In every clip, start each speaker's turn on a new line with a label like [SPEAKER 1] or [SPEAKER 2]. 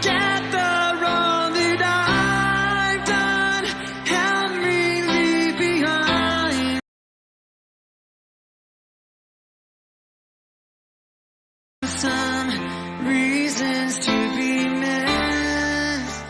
[SPEAKER 1] forget the wrong that I've done. Help me leave behind some reasons to be missed.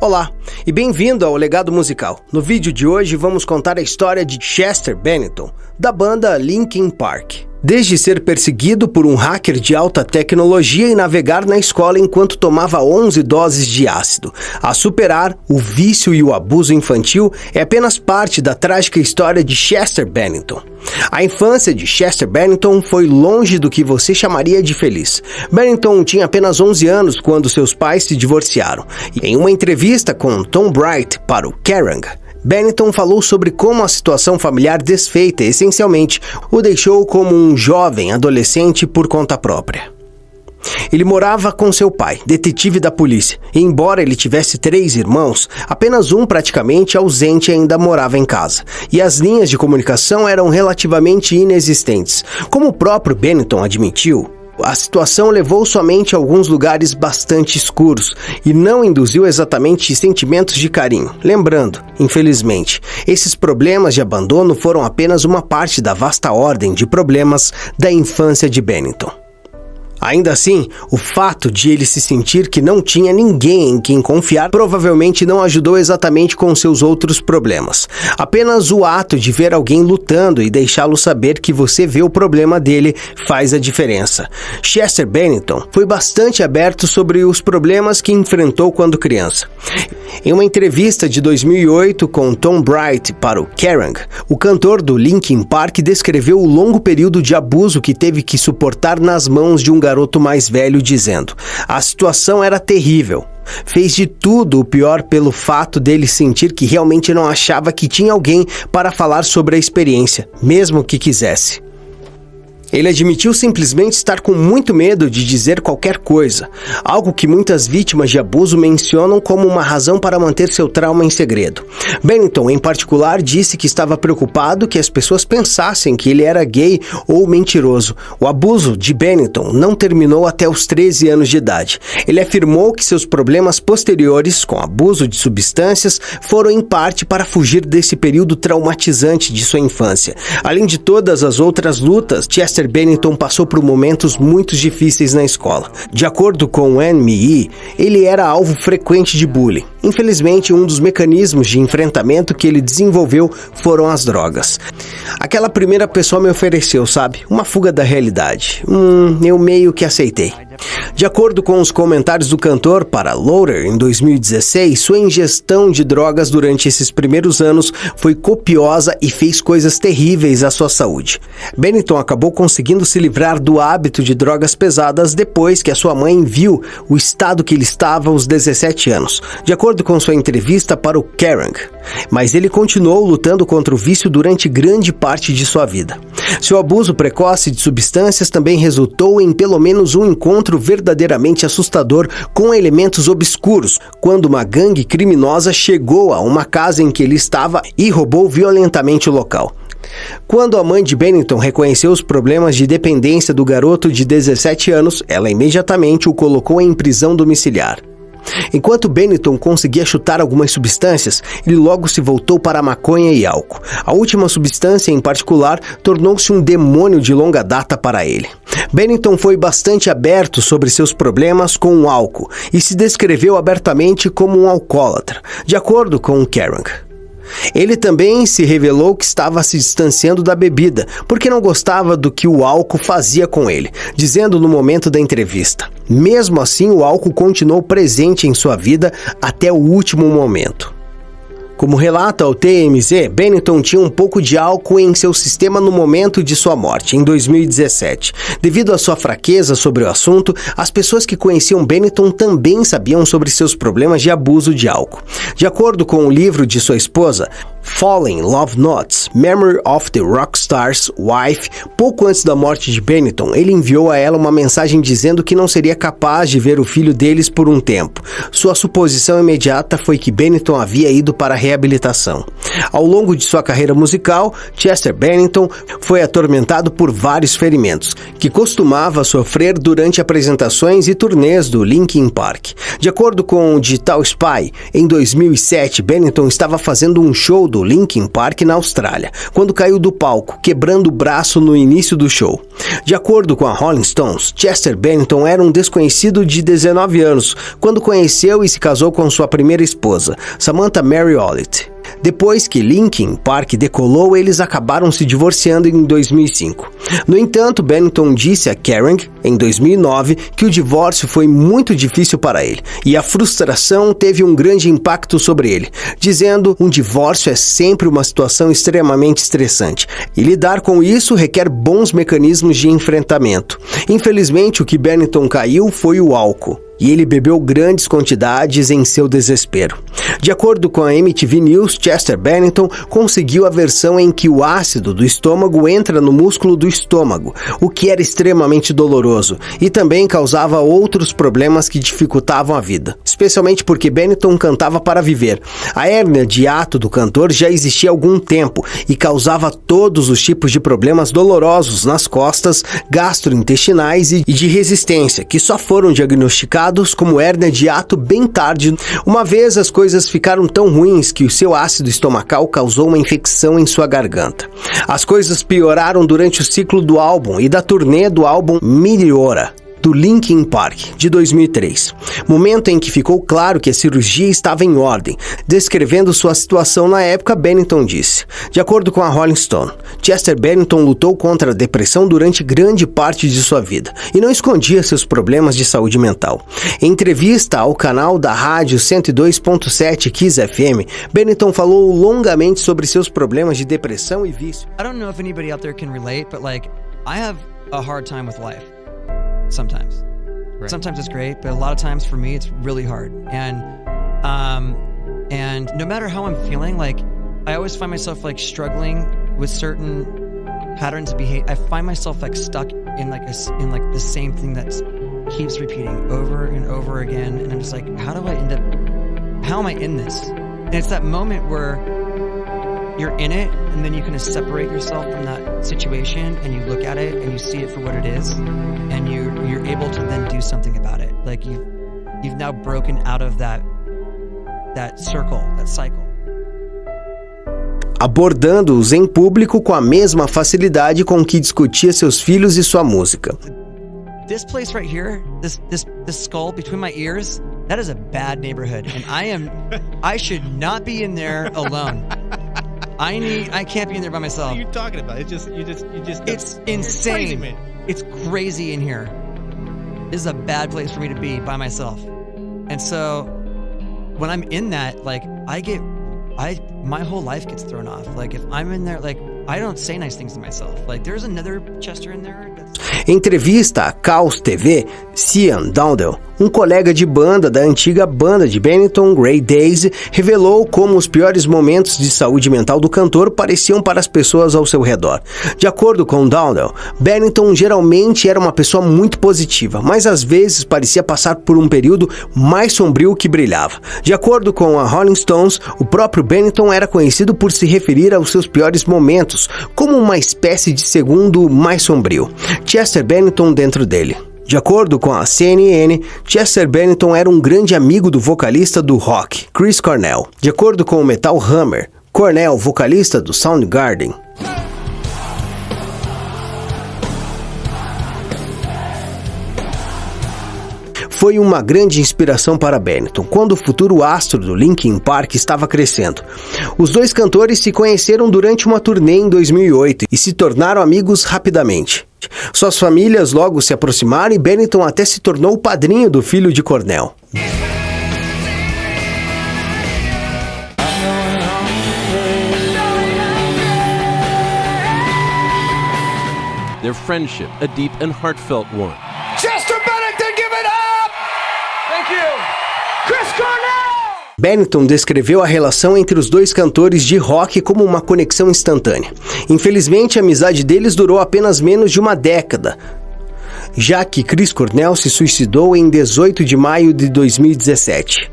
[SPEAKER 2] Olá e bem-vindo ao Legado Musical. No vídeo de hoje vamos contar a história de Chester Bennington, da banda Linkin Park. Desde ser perseguido por um hacker de alta tecnologia e navegar na escola enquanto tomava 11 doses de ácido, a superar o vício e o abuso infantil é apenas parte da trágica história de Chester Bennington. A infância de Chester Bennington foi longe do que você chamaria de feliz. Bennington tinha apenas 11 anos quando seus pais se divorciaram. E em uma entrevista com Tom Bright para o Kerrang!, Bennington falou sobre como a situação familiar desfeita essencialmente o deixou como um jovem adolescente por conta própria. Ele morava com seu pai, detetive da polícia, e embora ele tivesse 3 irmãos, apenas um praticamente ausente ainda morava em casa, e as linhas de comunicação eram relativamente inexistentes. Como o próprio Bennington admitiu, a situação levou somente a alguns lugares bastante escuros e não induziu exatamente sentimentos de carinho. Lembrando, infelizmente, esses problemas de abandono foram apenas uma parte da vasta ordem de problemas da infância de Bennington. Ainda assim, o fato de ele se sentir que não tinha ninguém em quem confiar provavelmente não ajudou exatamente com seus outros problemas. Apenas o ato de ver alguém lutando e deixá-lo saber que você vê o problema dele faz a diferença. Chester Bennington foi bastante aberto sobre os problemas que enfrentou quando criança. Em uma entrevista de 2008 com Tom Bright para o Kerrang!, o cantor do Linkin Park descreveu o longo período de abuso que teve que suportar nas mãos de um garoto mais velho, dizendo: a situação era terrível. Fez de tudo o pior pelo fato dele sentir que realmente não achava que tinha alguém para falar sobre a experiência, mesmo que quisesse. Ele admitiu simplesmente estar com muito medo de dizer qualquer coisa, algo que muitas vítimas de abuso mencionam como uma razão para manter seu trauma em segredo. Bennington, em particular, disse que estava preocupado que as pessoas pensassem que ele era gay ou mentiroso. O abuso de Bennington não terminou até os 13 anos de idade. Ele afirmou que seus problemas posteriores, com abuso de substâncias, foram em parte para fugir desse período traumatizante de sua infância. Além de todas as outras lutas, Chester Bennington passou por momentos muito difíceis na escola. De acordo com o NME, ele era alvo frequente de bullying. Infelizmente, um dos mecanismos de enfrentamento que ele desenvolveu foram as drogas. Aquela primeira pessoa me ofereceu, sabe? Uma fuga da realidade. Eu meio que aceitei. De acordo com os comentários do cantor para Loader em 2016, sua ingestão de drogas durante esses primeiros anos foi copiosa e fez coisas terríveis à sua saúde. Bennington acabou conseguindo se livrar do hábito de drogas pesadas depois que a sua mãe viu o estado que ele estava aos 17 anos, de acordo com sua entrevista para o Kerrang!. Mas ele continuou lutando contra o vício durante grande parte de sua vida. Seu abuso precoce de substâncias também resultou em pelo menos um encontro verdadeiramente assustador com elementos obscuros, quando uma gangue criminosa chegou a uma casa em que ele estava e roubou violentamente o local. Quando a mãe de Bennington reconheceu os problemas de dependência do garoto de 17 anos, ela imediatamente o colocou em prisão domiciliar. Enquanto Bennington conseguia chutar algumas substâncias, ele logo se voltou para a maconha e álcool. A última substância, em particular, tornou-se um demônio de longa data para ele. Bennington foi bastante aberto sobre seus problemas com o álcool e se descreveu abertamente como um alcoólatra, de acordo com o Kerrang!. Ele também se revelou que estava se distanciando da bebida, porque não gostava do que o álcool fazia com ele, dizendo no momento da entrevista: mesmo assim, o álcool continuou presente em sua vida até o último momento. Como relata ao TMZ, Bennington tinha um pouco de álcool em seu sistema no momento de sua morte, em 2017. Devido à sua fraqueza sobre o assunto, as pessoas que conheciam Bennington também sabiam sobre seus problemas de abuso de álcool. De acordo com o livro de sua esposa, Fallen Love Notes, Memory of the Rockstar's Wife. Pouco antes da morte de Bennington, ele enviou a ela uma mensagem dizendo que não seria capaz de ver o filho deles por um tempo. Sua suposição imediata foi que Bennington havia ido para a reabilitação. Ao longo de sua carreira musical, Chester Bennington foi atormentado por vários ferimentos, que costumava sofrer durante apresentações e turnês do Linkin Park. De acordo com o Digital Spy, em 2007, Bennington estava fazendo um show do Linkin Park na Austrália, quando caiu do palco, quebrando o braço no início do show. De acordo com a Rolling Stones, Chester Bennington era um desconhecido de 19 anos, quando conheceu e se casou com sua primeira esposa, Samantha Mary Ollett. Depois que Linkin Park decolou, eles acabaram se divorciando em 2005. No entanto, Bennington disse a Kerrang, em 2009, que o divórcio foi muito difícil para ele, e a frustração teve um grande impacto sobre ele, dizendo: um divórcio é sempre uma situação extremamente estressante, e lidar com isso requer bons mecanismos de enfrentamento. Infelizmente, o que Bennington caiu foi o álcool, e ele bebeu grandes quantidades em seu desespero. De acordo com a MTV News, Chester Bennington conseguiu a versão em que o ácido do estômago entra no músculo do estômago, o que era extremamente doloroso e também causava outros problemas que dificultavam a vida, especialmente porque Bennington cantava para viver. A hérnia de hiato do cantor já existia há algum tempo e causava todos os tipos de problemas dolorosos nas costas, gastrointestinais e de resistência, que só foram diagnosticados como hérnia de hiato bem tarde. Uma vez as coisas ficaram tão ruins que o seu ácido estomacal causou uma infecção em sua garganta. As coisas pioraram durante o ciclo do álbum e da turnê do álbum Meteora, do Linkin Park, de 2003, momento em que ficou claro que a cirurgia estava em ordem. Descrevendo sua situação na época, Bennington disse: de acordo com a Rolling Stone, Chester Bennington lutou contra a depressão durante grande parte de sua vida e não escondia seus problemas de saúde mental. Em entrevista ao canal da rádio 102.7 Kiss FM, Bennington falou longamente sobre seus problemas de depressão e vício.
[SPEAKER 1] I don't know if anybody out there can relate, but like, I have a hard time with life. Sometimes. Right. Sometimes it's great, but a lot of times for me it's really hard. And no matter how I'm feeling, like I always find myself like struggling with certain patterns of behavior. I find myself like stuck in like the same thing that keeps repeating over and over again, and I'm just like, how am I in this? And it's that moment where you're in it, and then you kind of separate yourself from that situation, and you look at it, and you see it for what it is, and you're able to then do something about it. Like you've now broken out of that circle, that cycle.
[SPEAKER 2] Abordando-os em público com a mesma facilidade com que discutia seus filhos e sua música.
[SPEAKER 1] This place right here, this skull between my ears, that is a bad neighborhood, and I should not be in there alone. I can't be in there by myself.
[SPEAKER 3] What are you talking about? It's
[SPEAKER 1] insane.
[SPEAKER 3] It's crazy,
[SPEAKER 1] It's crazy in here. This is a bad place for me to be by myself. And so when I'm in that, like my whole life gets thrown off. Like if I'm in there, like I don't say nice things to myself. Like there's another Chester in there.
[SPEAKER 2] Em entrevista à Chaos TV, Cian Dowdell, um colega de banda da antiga banda de Bennington, Grey Daisy, revelou como os piores momentos de saúde mental do cantor pareciam para as pessoas ao seu redor. De acordo com Dowdell, Bennington geralmente era uma pessoa muito positiva, mas às vezes parecia passar por um período mais sombrio que brilhava. De acordo com a Rolling Stones, o próprio Bennington era conhecido por se referir aos seus piores momentos como uma espécie de segundo mais sombrio. Chester Bennington dentro dele. De acordo com a CNN, Chester Bennington era um grande amigo do vocalista do rock, Chris Cornell. De acordo com o Metal Hammer, Cornell, vocalista do Soundgarden. Foi uma grande inspiração para Bennington, quando o futuro astro do Linkin Park estava crescendo. Os dois cantores se conheceram durante uma turnê em 2008 e se tornaram amigos rapidamente. Suas famílias logo se aproximaram e Bennington até se tornou o padrinho do filho de Cornell.
[SPEAKER 4] Their friendship, a deep and heartfelt one.
[SPEAKER 5] Chester Bennington, give it up! Thank you. Chris Cornell!
[SPEAKER 2] Bennington descreveu a relação entre os dois cantores de rock como uma conexão instantânea. Infelizmente, a amizade deles durou apenas menos de uma década, já que Chris Cornell se suicidou em 18 de maio de 2017.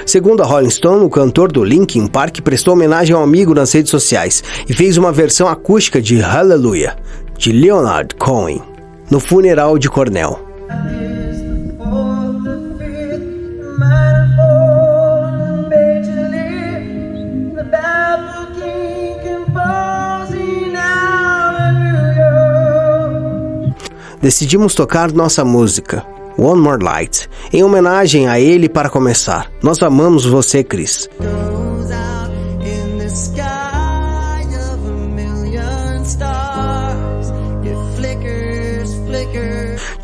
[SPEAKER 2] Segundo a Rolling Stone, o cantor do Linkin Park prestou homenagem ao amigo nas redes sociais e fez uma versão acústica de Hallelujah, de Leonard Cohen, no funeral de Cornell. Decidimos tocar nossa música, One More Light, em homenagem a ele para começar. Nós amamos você, Chris.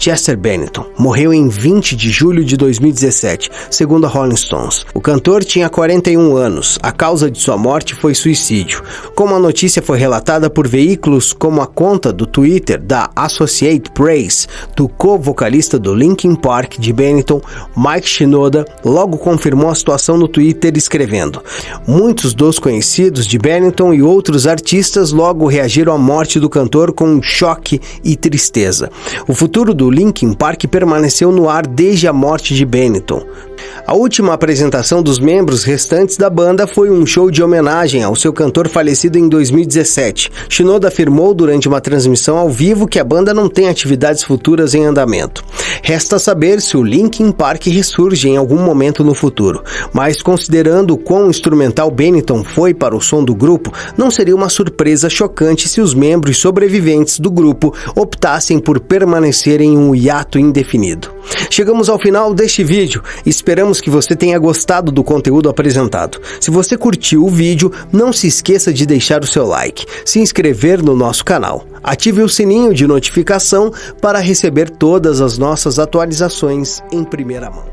[SPEAKER 2] Chester Bennington morreu em 20 de julho de 2017, segundo a Rolling Stones. O cantor tinha 41 anos. A causa de sua morte foi suicídio. Como a notícia foi relatada por veículos como a conta do Twitter da Associated Press, do co-vocalista do Linkin Park de Bennington, Mike Shinoda, logo confirmou a situação no Twitter escrevendo: muitos dos conhecidos de Bennington e outros artistas logo reagiram à morte do cantor com choque e tristeza. O futuro do Linkin Park permaneceu no ar desde a morte de Bennington. A última apresentação dos membros restantes da banda foi um show de homenagem ao seu cantor falecido em 2017. Shinoda afirmou durante uma transmissão ao vivo que a banda não tem atividades futuras em andamento. Resta saber se o Linkin Park ressurge em algum momento no futuro, mas considerando o quão instrumental Bennington foi para o som do grupo, não seria uma surpresa chocante se os membros sobreviventes do grupo optassem por permanecer em um hiato indefinido. Chegamos ao final deste vídeo. Esperamos que você tenha gostado do conteúdo apresentado. Se você curtiu o vídeo, não se esqueça de deixar o seu like, se inscrever no nosso canal, ative o sininho de notificação para receber todas as nossas atualizações em primeira mão.